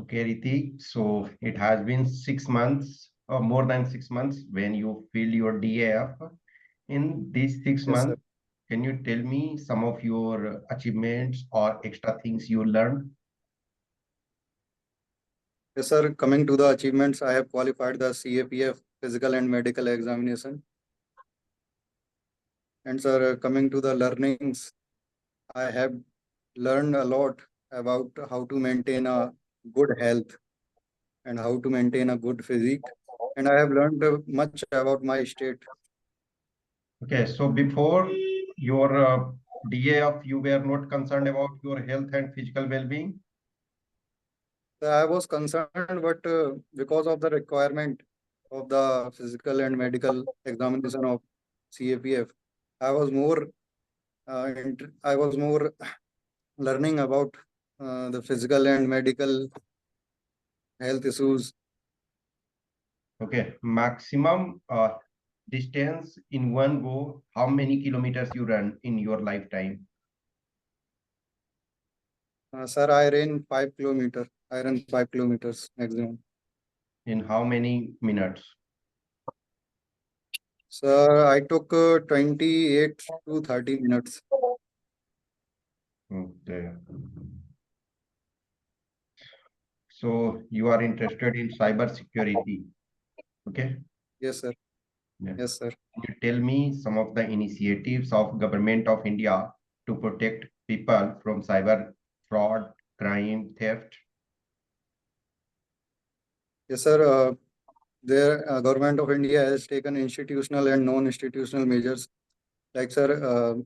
Okay, Ritik. So it has been 6 months or more than 6 months when you filled your DAF. In these six Yes, sir. months, can you tell me some of your achievements or extra things you learned? Yes, sir. Coming to the achievements, I have qualified the CAPF physical and medical examination. And sir, coming to the learnings, I have learned a lot about how to maintain a good health and how to maintain a good physique. And I have learned much about my state. Okay, so before your DAF, you were not concerned about your health and physical well-being? So I was concerned, but because of the requirement of the physical and medical examination of CAPF, I was more I was more learning about the physical and medical health issues. Okay, maximum distance in one go, how many kilometers you run in your lifetime? Sir, I ran 5 kilometers. I ran 5 kilometers maximum. In how many minutes? Sir, I took 28 to 30 minutes. Okay. So you are interested in cyber security. Okay. Yes, sir. Yeah. Yes, sir. Can you tell me some of the initiatives of Government of India to protect people from cyber fraud, crime, theft? Yes, sir. The government of India has taken institutional and non-institutional measures. Like, sir,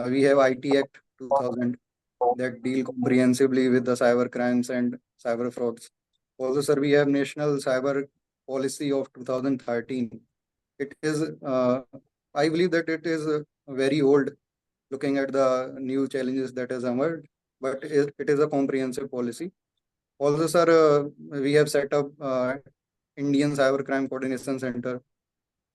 we have IT Act 2000 that deal comprehensively with the cyber crimes and cyber frauds. Also, sir, we have National Cyber Policy of 2013. It is, I believe that it is very old, looking at the new challenges that has emerged, but it is a comprehensive policy. Also, sir, we have set up Indian Cybercrime Coordination Center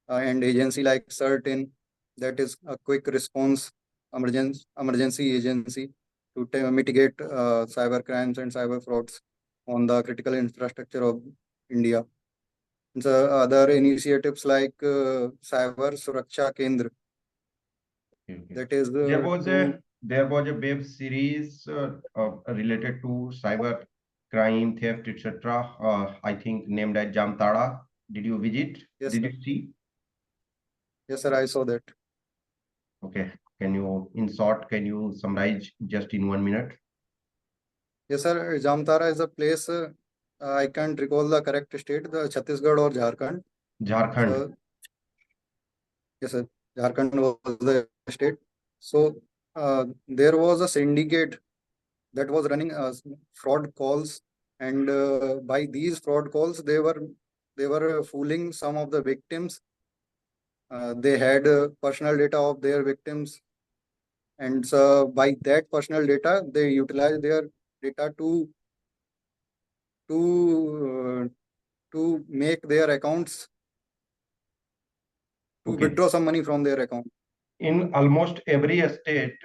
and agency like CERTIN, that is a quick response emergency agency to mitigate cyber crimes and cyber frauds on the critical infrastructure of India. The other initiatives like Cyber Suraksha Kendra, Okay, okay. that is There was to a web series related to cyber crime, theft, etc. I think named as Jamtara. Did you visit? yes, Did sir. you see? Yes, sir, I saw that. Okay. Can you, in short, can you summarize just in 1 minute? Yes, sir. Jamtara is a place. I can't recall the correct state, the Chhattisgarh or Jharkhand. Jharkhand. So yes, sir. Jharkhand was the state. So there was a syndicate that was running fraud calls, and by these fraud calls, they were fooling some of the victims. They had personal data of their victims, and so by that personal data, they utilized their data to to make their accounts to Okay. withdraw some money from their account. In almost every state,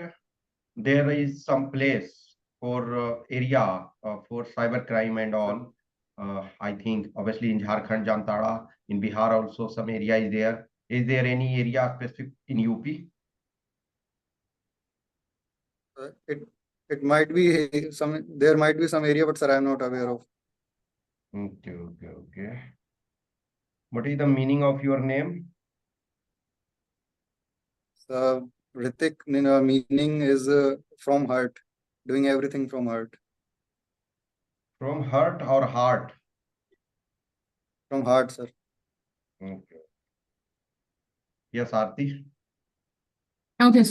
there is some place for area for cyber crime and Sir, all. I think obviously in Jharkhand, Jamtara, in Bihar also some area is there. Is there any area specific in UP? it it might be some there might be some area, but sir, I am not aware of. Okay, okay, okay. What is the meaning of your name? Ritik meaning is from heart, doing everything from heart. From heart or heart? From heart, sir. Okay. Yes, Aarti. Okay.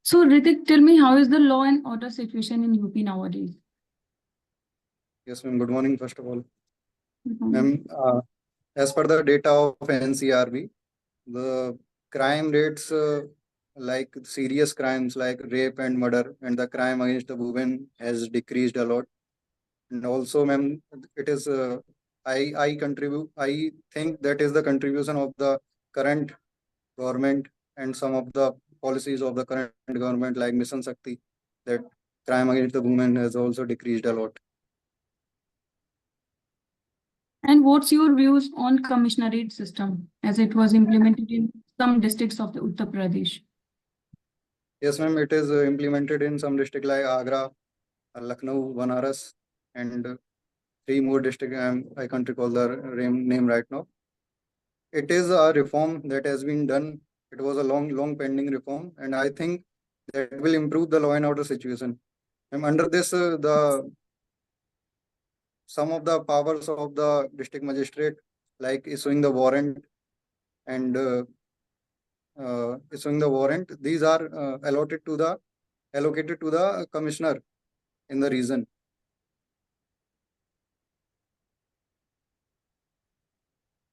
So, Ritik, tell me, how is the law and order situation in UP nowadays? Yes, ma'am. Good morning, first of all. Mhm. Ma'am, as per the data of NCRB, the crime rates like serious crimes like rape and murder and the crime against the women has decreased a lot. And also, ma'am, it is I think that is the contribution of the current government and some of the policies of the current government like Mission Shakti, that crime against the women has also decreased a lot. And what's your views on commissionerate system as it was implemented in some districts of the Uttar Pradesh? Yes, ma'am, it is implemented in some district like Agra, Lucknow, Banaras, and three more districts. I can't recall the name right now. It is a reform that has been done. It was a long pending reform, and I think that will improve the law and order situation. And under this, some of the powers of the district magistrate, like issuing the warrant and these are allocated to the commissioner in the region.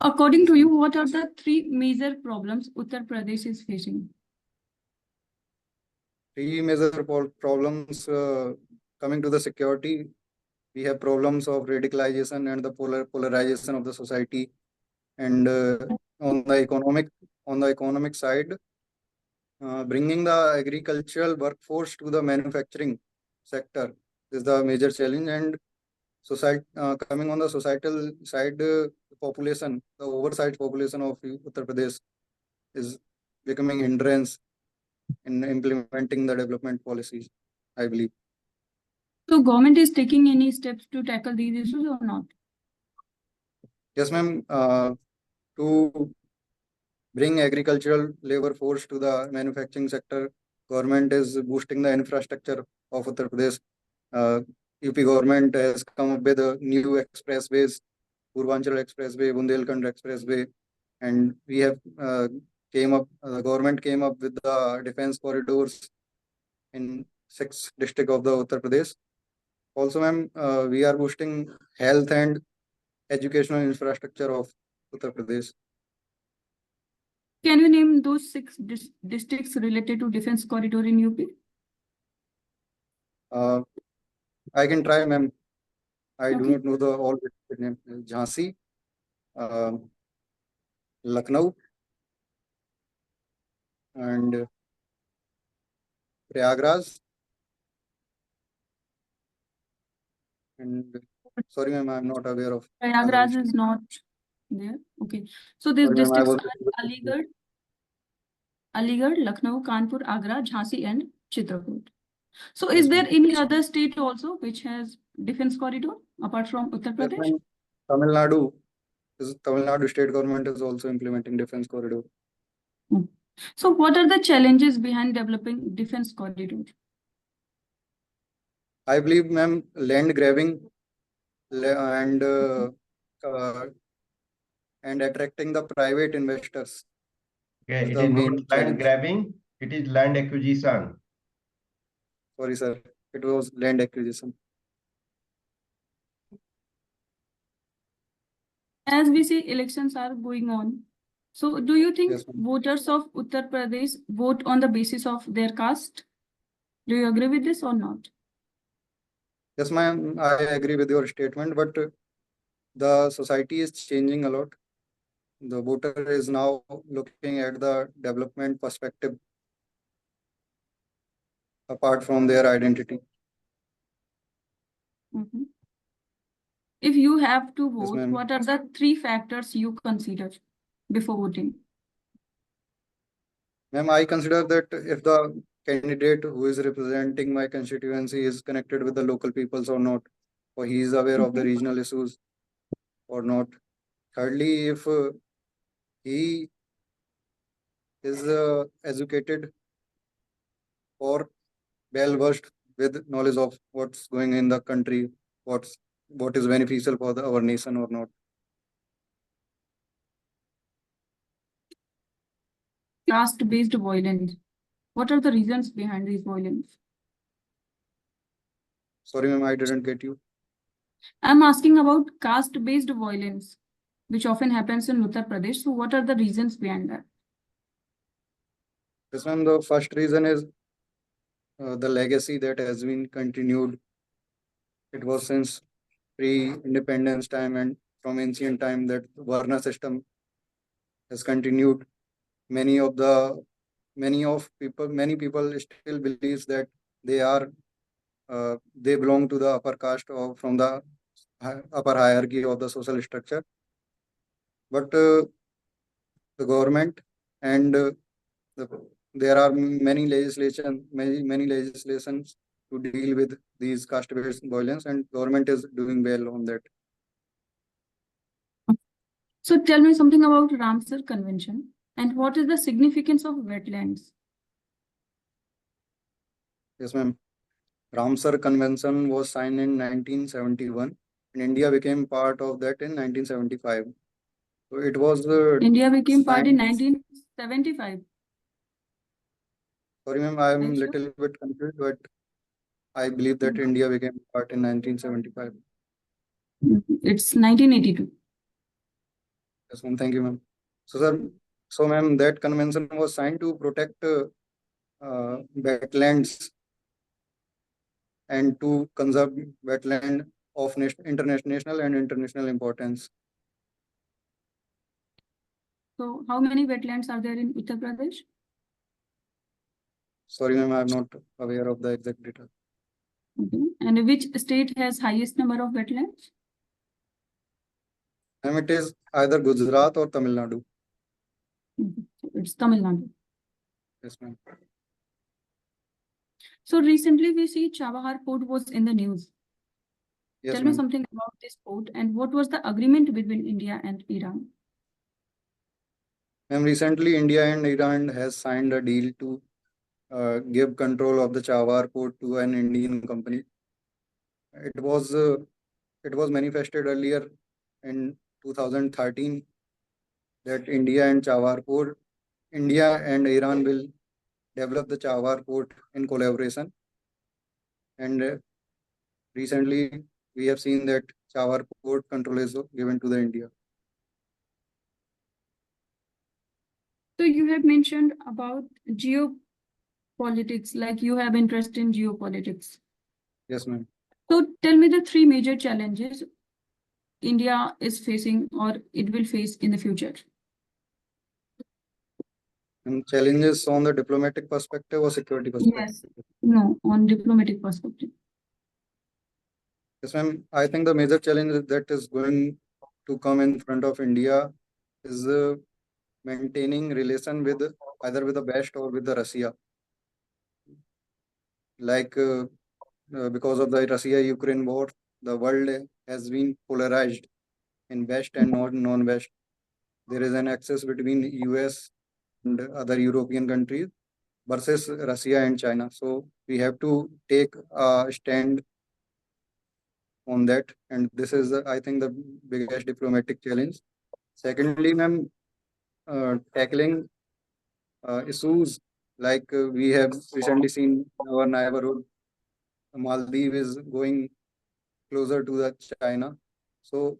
According to you, what are the three major problems Uttar Pradesh is facing? Three major problems coming to the security. We have problems of radicalization and the polarization of the society, and on the economic side, bringing the agricultural workforce to the manufacturing sector is the major challenge. And coming on the societal side, population, the oversized population of Uttar Pradesh is becoming hindrance in implementing the development policies, I believe. So government is taking any steps to tackle these issues or not? Yes, ma'am. To bring agricultural labor force to the manufacturing sector, government is boosting the infrastructure of Uttar Pradesh. UP government has come up with new expressways, Purvanchal Expressway, Bundelkhand Expressway, and we have the government came up with the defense corridors in 6 districts of the Uttar Pradesh. Also, ma'am, we are boosting health and educational infrastructure of Uttar Pradesh. Can you name those 6 districts related to defense corridor in UP? I can try, ma'am. I do Okay. not know the all district name. Jhansi, Lucknow, and Prayagraj. And sorry, ma'am, I'm not aware of other Prayagraj is districts. not there. Okay. So these Sorry, ma'am, I districts was. are Aligarh, Lucknow, Kanpur, Agra, Jhansi, and Chitrakoot. So is Yes, there ma'am. any other state also which has defense corridor apart from Uttar Yes, Pradesh? ma'am. Tamil Nadu state government is also implementing defense corridor. So what are the challenges behind developing defense corridor? I believe, ma'am, land grabbing and uh, and attracting the private investors Okay, is it the is not main land challenge. grabbing, it is land acquisition. Sorry, sir. It was land acquisition. As we see, elections are going on. So do you think Yes, ma'am. voters of Uttar Pradesh vote on the basis of their caste? Do you agree with this or not? Yes, ma'am. I agree with your statement, but the society is changing a lot. The voter is now looking at the development perspective apart from their identity. Mhm. If you have to Yes, vote, ma'am. what are the 3 factors you consider before voting? Ma'am, I consider that if the candidate who is representing my constituency is connected with the local peoples or not, or he is aware of the Okay. regional issues or not. Thirdly, if he is educated or well versed with knowledge of what's going in the country, what is beneficial for our nation or not. Caste-based violence. What are the reasons behind this violence? Sorry, ma'am, I didn't get you. I'm asking about caste-based violence, which often happens in Uttar Pradesh. So what are the reasons behind that? Yes, ma'am, the first reason is the legacy that has been continued. It was since pre-independence time and from ancient time that Varna system has continued. Many people still believes that they belong to the upper caste or from the upper hierarchy of the social structure. But the government and there are many legislations to deal with these caste-based violence, and government is doing well on that. So tell me something about Ramsar Convention and what is the significance of wetlands? Yes, ma'am. Ramsar Convention was signed in 1971, and India became part of that in 1975. So it was India became part in signed. 1975. Sorry, ma'am, I am Are you sure? little bit confused, but I believe that India became part in 1975. It's 1982. Yes, ma'am. Thank you, ma'am. So, sir, ma'am, that convention was signed to protect wetlands and to conserve wetland of international and international importance. So how many wetlands are there in Uttar Pradesh? Sorry, ma'am, I am not aware of the exact data. Okay. And which state has highest number of wetlands? Ma'am, it is either Gujarat or Tamil Nadu. So it's Tamil Nadu. Yes, ma'am. So recently we see Chabahar port was in the news. Yes, Tell me ma'am. something about this port and what was the agreement between India and Iran? Ma'am, recently India and Iran has signed a deal to give control of the Chabahar port to an Indian company. It was manifested earlier in 2013 that India and Iran will develop the Chabahar port in collaboration. And recently we have seen that Chabahar port control is given to the India. So you have mentioned about geopolitics, like you have interest in geopolitics. Yes, ma'am. So tell me the three major challenges India is facing or it will face in the future. And challenges on the diplomatic perspective or security perspective? Yes. No, on diplomatic perspective. Yes, ma'am. I think the major challenge that is going to come in front of India is maintaining relation with either with the West or with the Russia. Like because of the Russia-Ukraine war, the world has been polarized in West and non-West. There is an axis between US and other European countries versus Russia and China. So we have to take a stand on that, and this is, I think, the biggest diplomatic challenge. Secondly, ma'am, tackling issues like we have recently seen in our neighborhood, Maldives is going closer to the China. So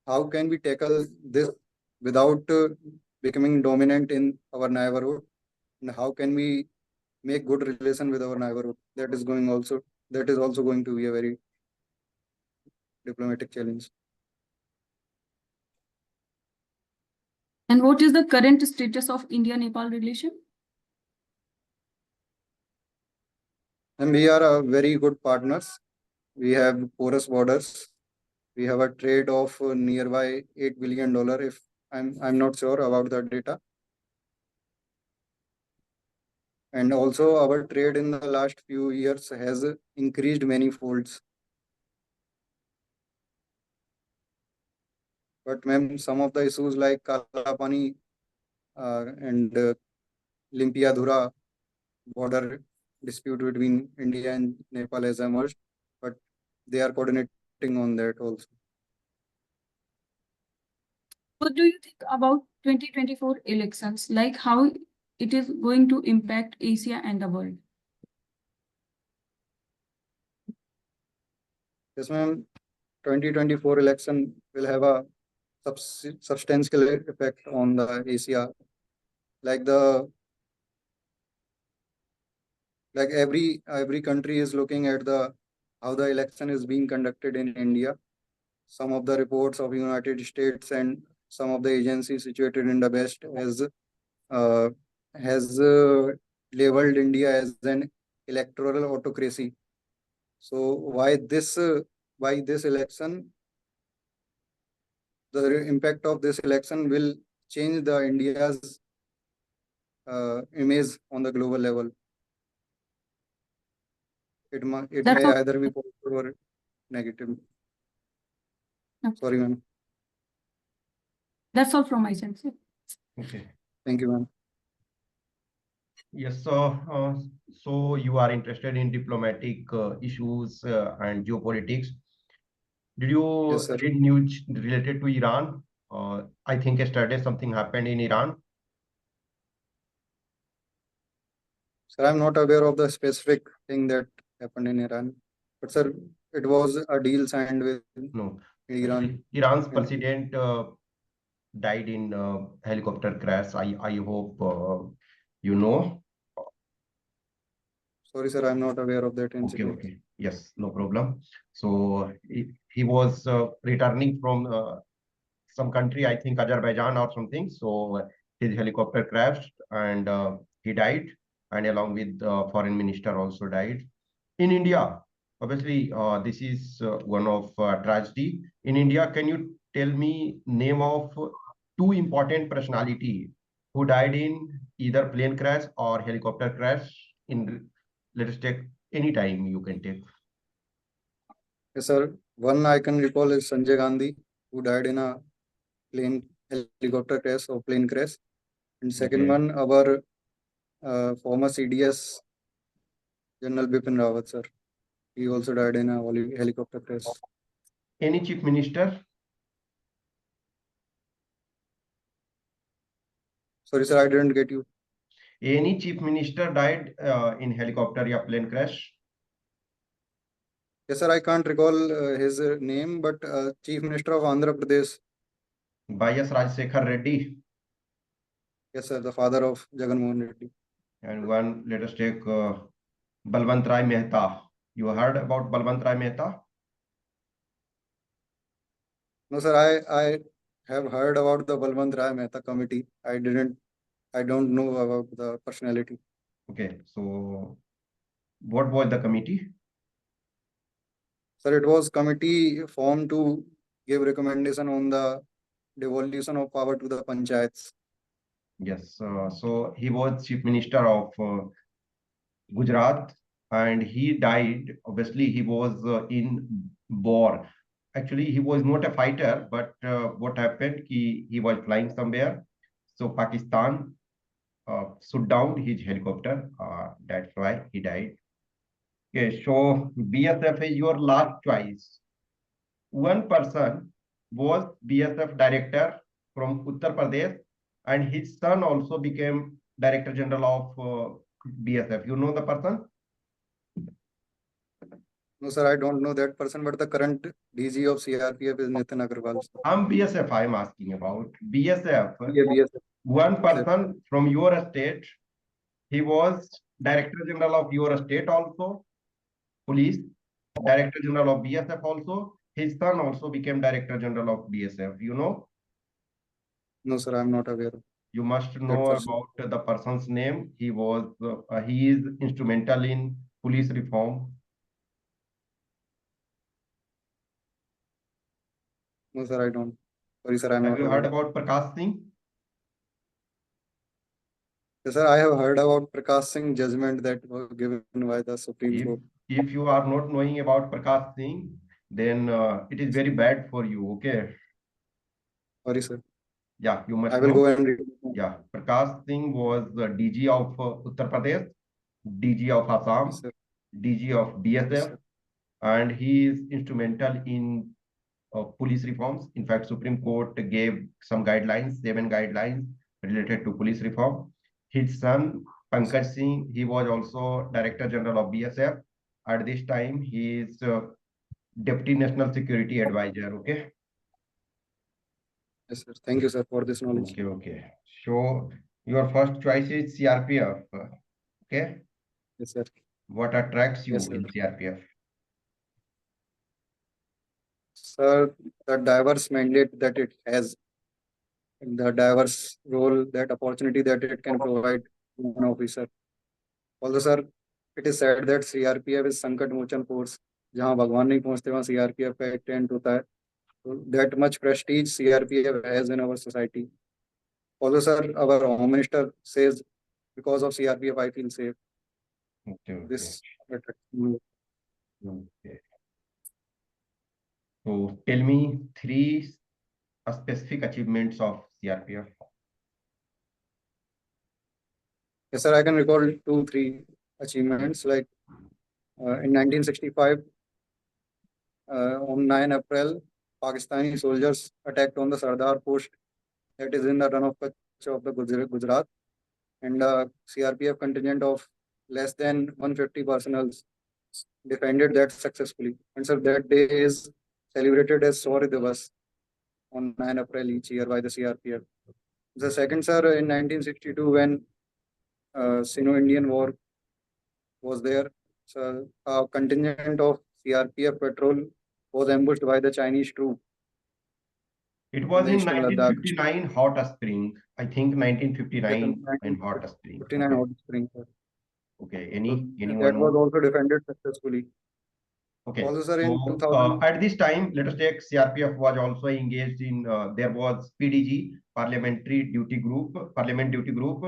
how can we tackle this without becoming dominant in our neighborhood? And how can we make good relation with our neighborhood? That is also going to be a very diplomatic challenge. And what is the current status of India-Nepal relation? And we are very good partners. We have porous borders. We have a trade of nearby $8 billion. If I'm not sure about the data. And also our trade in the last few years has increased many folds. But ma'am, some of the issues like Kalapani and Limpiadhura border dispute between India and Nepal has emerged, but they are coordinating on that also. What do you think about 2024 elections, like how it is going to impact Asia and the world? Yes, ma'am. 2024 election will have a substantial effect on the Asia. Like every country is looking at how the election is being conducted in India. Some of the reports of United States and some of the agencies situated in the West has labeled India as an electoral autocracy. So why this by this election, the impact of this election will change the India's image on the global level. It That's may all. either be positive or negative. Okay. Sorry, ma'am. That's all from my side, sir. Okay. Thank you, ma'am. Yes, so you are interested in diplomatic issues and geopolitics. Did you Yes, sir. read news related to Iran? I think yesterday something happened in Iran. Sir, I'm not aware of the specific thing that happened in Iran, but sir, it was a deal signed with No, Iran. Iran's And president died in helicopter crash. I hope you know. sorry, sir, I'm not aware of that Okay, incident. okay. Yes, no problem. So he was returning from some country, I think Azerbaijan or something. So his helicopter crashed and he died, and along with foreign minister also died. In India, obviously, this is one of tragedy. In India, can you tell me name of two important personality who died in either plane crash or helicopter crash? In let us take any time you can take. Yes, sir. One I can recall is Sanjay Gandhi, who died in a helicopter crash or plane crash. And second Okay. one, our former CDS, General Bipin Rawat, sir. He also died in a helicopter crash. Any chief minister? Sorry, sir, I didn't get you. Any chief minister died in helicopter or plane crash? Yes, sir, I can't recall his name, but Chief Minister of Andhra Pradesh. Bias Rajsekhar Reddy. Yes, sir, the father of Jagan Mohan Reddy. And one, let us take Balwant Rai Mehta. You heard about Balwant Rai Mehta? No, sir, I have heard about the Balwant Rai Mehta committee. I don't know about the personality. Okay, so what was the committee? Sir, it was committee formed to give recommendation on the devolution of power to the panchayats. Yes, so he was chief minister of Gujarat, and he died. Obviously, he was in war. Actually, he was not a fighter, but what happened? He was flying somewhere. So Pakistan shoot down his helicopter. That's why he died. Okay, so BSF is your last choice. One person was BSF director from Uttar Pradesh, and his son also became Director General of BSF. You know the person? No, sir, I don't know that person, but the current DG of CRPF is Nitin Agarwal. Sir. I'm BSF. I'm asking about BSF. Yeah, BSF. One person from your state, he was Director General of your state also, police, Director General of BSF also. His son also became Director General of BSF. You know? No, sir, I'm not aware of You must that know person. about the person's name. He is instrumental in police reform. No, sir, I don't. Sorry, sir, I'm Have not you heard aware. about Prakash Singh? Yes, sir, I have heard about Prakash Singh judgment that was given by the Supreme If Court. if you are not knowing about Prakash Singh, then it is very bad for you. Okay. Sorry, sir. Yeah, you I must will know. go and read. Yeah, Prakash Singh was the DG of Uttar Pradesh, DG of Yes, Assam, sir. DG of Yes, BSF, sir. and he is instrumental in police reforms. In fact, Supreme Court gave some guidelines, 7 guidelines related to police reform. His son, Pankaj Singh, he was also Director General of BSF. At this time, he is Deputy National Security Advisor. Okay. Yes, sir. Thank you, sir, for this knowledge. Okay, okay. So your first choice is CRPF. Okay. Yes, sir. What attracts Yes, you sir. in CRPF? Sir, the diverse mandate that it has, the diverse role, that opportunity that it can provide to an officer. Also, sir, it is said that CRPF is Sankat Mochan Force, जहाँ भगवान नहीं पहुंचते वहाँ CRPF का एक tent होता है. So that much prestige CRPF has in our society. Also, sir, our Home Minister says because of CRPF, I feel safe. Okay, okay, This attracts me. okay. So tell me three specific achievements of CRPF. Yes, sir, I can recall two, three achievements. Like in 1965, on 9 April, Pakistani soldiers attacked on the Sardar post that is in the run of Kutch of the Gujarat, and a CRPF contingent of less than 150 personnel defended that successfully. And so that day is celebrated as Saurya Divas on 9 April each year by the CRPF. The second, sir, in 1962, when Sino-Indian War was there, so a contingent of CRPF patrol was ambushed by the Chinese troop It in was the in eastern Ladakh. 1959 Hot Spring. I think 1959 in Hot Spring. 1959 Okay. Hot Spring, sir. Okay. So Anyone that was more? also defended successfully. Okay. Also, sir, in So 2000, at this time, let us take CRPF was also engaged in. There was PDG Parliamentary Duty Group, Parliament Duty Group,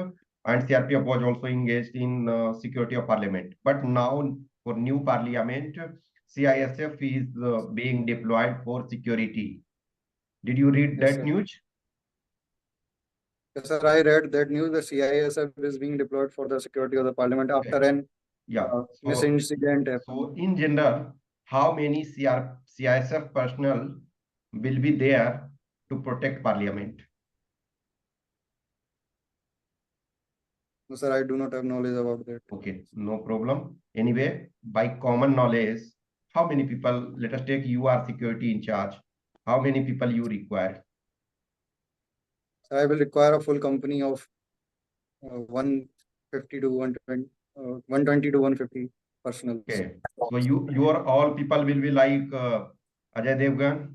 and CRPF was also engaged in security of Parliament. But now for new Parliament, CISF is being deployed for security. Did you read yes, that sir. news? Yes, sir, I read that news. The CISF is being deployed for the security of the parliament after Okay. an Yeah. misincident happened. So in general, how many CISF personnel will be there to protect Parliament? No, sir, I do not have knowledge about that. Okay, no problem. Anyway, by common knowledge, how many people, let us take you are security in charge. How many people you require? So I will require a full company of 150 to 120, 120 to 150 personnel. Okay, so your all people will be like Ajay Devgan,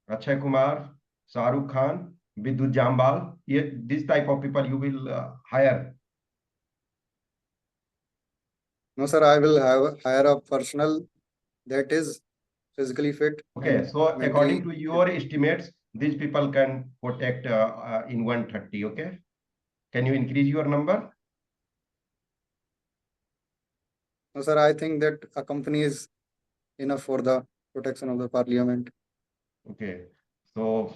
Akshay Kumar, Shahrukh Khan, Vidut Jambal. This type of people you will hire. No, sir, I will hire a personnel that is physically fit Okay, and so according mentally to fit. your estimates, these people can protect in 130. Okay, can you increase your number? No, sir, I think that a company is enough for the protection of the parliament. Okay, so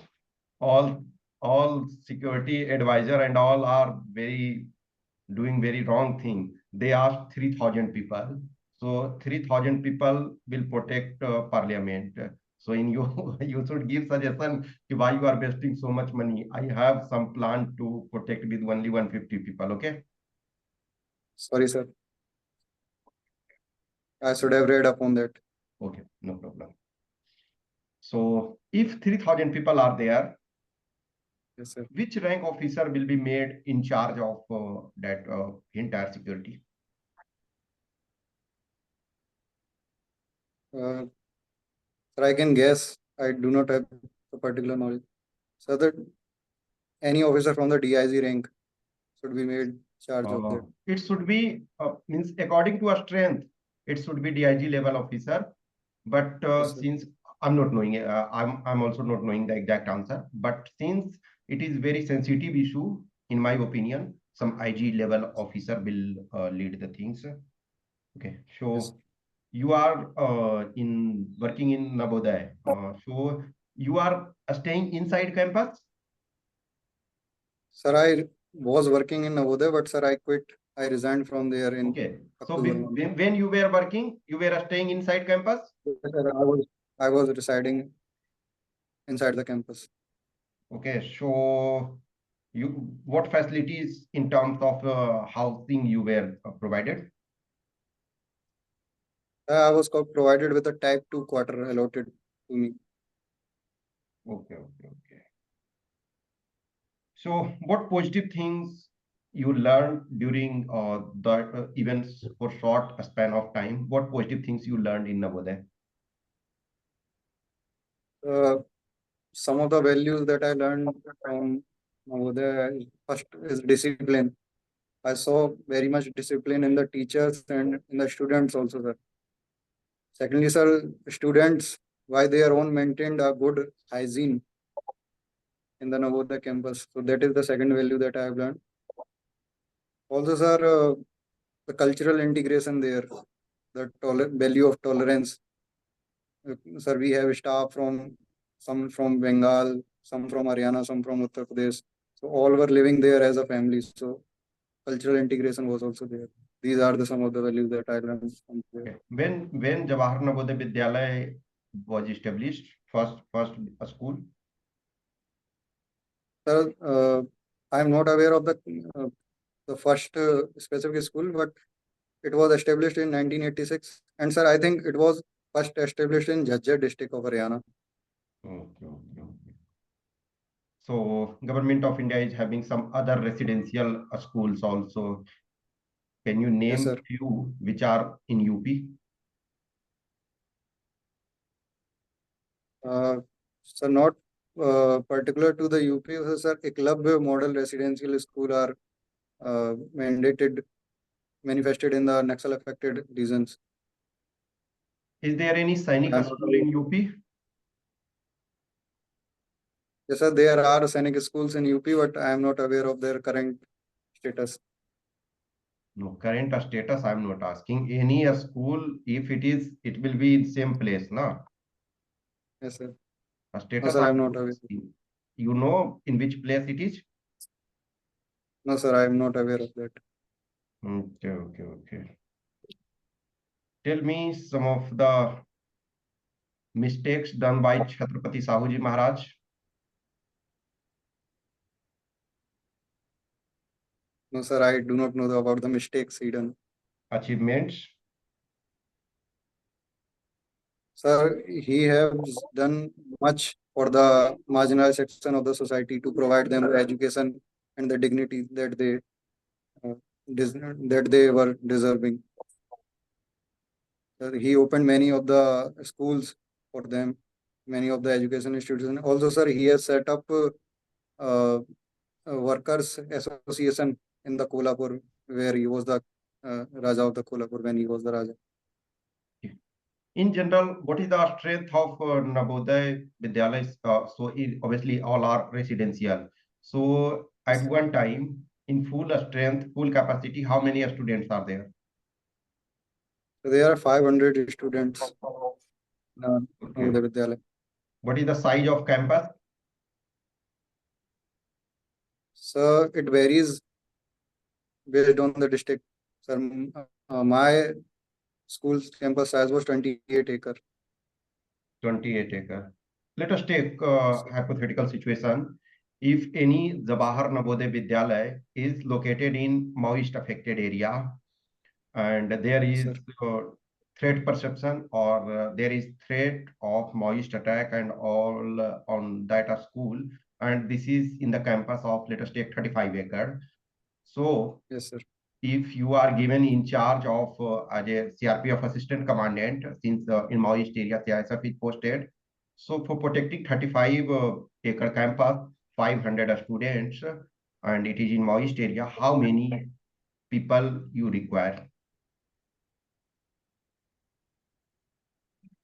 all all security advisor and all are doing very wrong thing. They asked 3,000 people. So 3,000 people will protect parliament. So in you you should give suggestion why you are wasting so much money. I have some plan to protect with only 150 people. Okay. Sorry, sir. I should have read up on that. Okay, no problem. So if 3,000 people are there, Yes, sir. which rank officer will be made in charge of that entire security? Sir, I can guess. I do not have a particular knowledge. So that any officer from the DIG rank should be made charge of that. It should be means according to our strength, it should be DIG level officer. But Yes, sir. since I'm not knowing, I'm also not knowing the exact answer. But since it is very sensitive issue, in my opinion, some IG level officer will lead the things. Okay, Yes. so you are in working in Navodaya. So you are staying inside campus. Sir, I was working in Navodaya, but sir, I quit. I resigned from there in Okay, so October 1. when you were working, you were staying inside campus. Yes, sir, I was residing inside the campus. Okay, so you what facilities in terms of housing you were provided? I was provided with a type 2 quarter allotted to me. Okay, okay, okay. So what positive things you learned during the events for short span of time? What positive things you learned in Navodaya? Uh, some of the values that I learned from Navodaya first is discipline. I saw very much discipline in the teachers and in the students also, sir. Secondly, sir, students by their own maintained a good hygiene in the Navodaya campus. So that is the second value that I have learned. Also, sir, the cultural integration there, the value of tolerance. Sir, we have staff from some from Bengal, some from Haryana, some from Uttar Pradesh. So all were living there as a family. So cultural integration was also there. These are the some of the values that I learned from there. Okay. When Jawahar Navodaya Vidyalaya was established, first school? Sir, I am not aware of the first specific school, but it was established in 1986. And sir, I think it was first established in Jhajjar district of Haryana. Okay, okay, okay. So government of India is having some other residential schools also. Can you Yes, name sir. few which are in UP? So not particular to the UP, sir. Eklavya model residential school are manifested in the Naxal affected regions. Is there any Sainik I'm not school aware. in UP? Yes, sir. There are Sainik schools in UP, but I am not aware of their current status. No, current status I'm not asking. Any school, if it is, it will be in same place, no? Yes, sir. No, Status sir, I am I'm not not aware. asking. You know in which place it is? No, sir, I am not aware of that. Okay, okay, okay. Tell me some of the mistakes done by Chhatrapati Sahuji Maharaj. No, sir, I do not know about the mistakes he done. Achievements. Sir, he has done much for the marginalized section of the society to provide them the education and the dignity that uh, that they were deserving. Sir, he opened many of the schools for them, many of the education institutions. Also, sir, he has set up uh, workers association in the Kolhapur, where he was the Raja of the Kolhapur when he was the Raja. In general, what is the strength of Navodaya Vidyalayas? Obviously all are residential. So at one time, in full strength, full capacity, how many students are there? So there are 500 students in Okay. Navodaya Vidyalaya. What is the size of campus? So it varies based on the district. Sir, my school's campus size was 28 acre. 28 acre. Let us take hypothetical situation. If any Jawahar Navodaya Vidyalaya is located in Maoist affected area, and there Yes, is sir. threat perception, or there is threat of Maoist attack and all on that school, and this is in the campus of, let us take 35 acre. So Yes, sir. if you are given in charge of as a CRPF assistant commandant, since in Maoist area CISF is posted, so for protecting 35 acre campus, 500 students, and it is in Maoist area, how many people you require?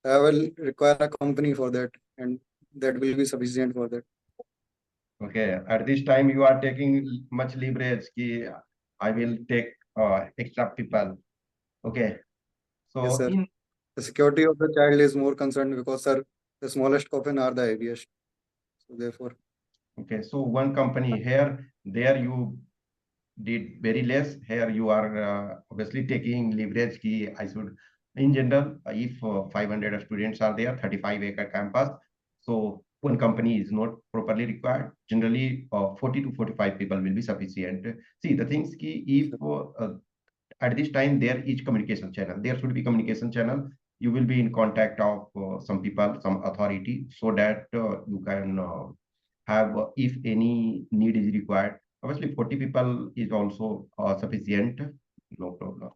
I will require a company for that, and that will be sufficient for that. Okay, at this time you are taking much leverage. Ki I will take extra people. Okay, Yes, so sir. in The security of the child is more concerned because, sir, the smallest coffin are the heaviest. So therefore, okay, so one company here, there you did very less. Here you are obviously taking leverage. Ki I should, in general, if 500 students are there, 35 acre campus, so one company is not properly required. Generally, 40 to 45 people will be sufficient. See, the things ki if at this time there is communication channel, there should be communication channel. You will be in contact of some people, some authority, so that you can have if any need is required. Obviously 40 people is also sufficient, no problem.